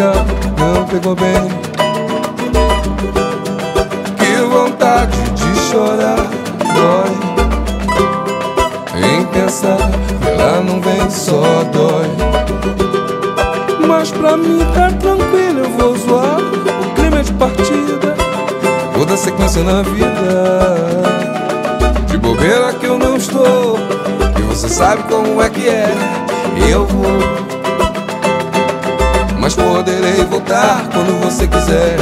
legal, não pegou bem. Que vontade de chorar, dói em pensar que ela não vem, só dói. Mas pra mim tá tranquilo, eu vou zoar o clima é de partida, toda sequência na vida. De bobeira que eu não estou, e você sabe como é que é. Eu vou, mas poderei voltar quando você quiser.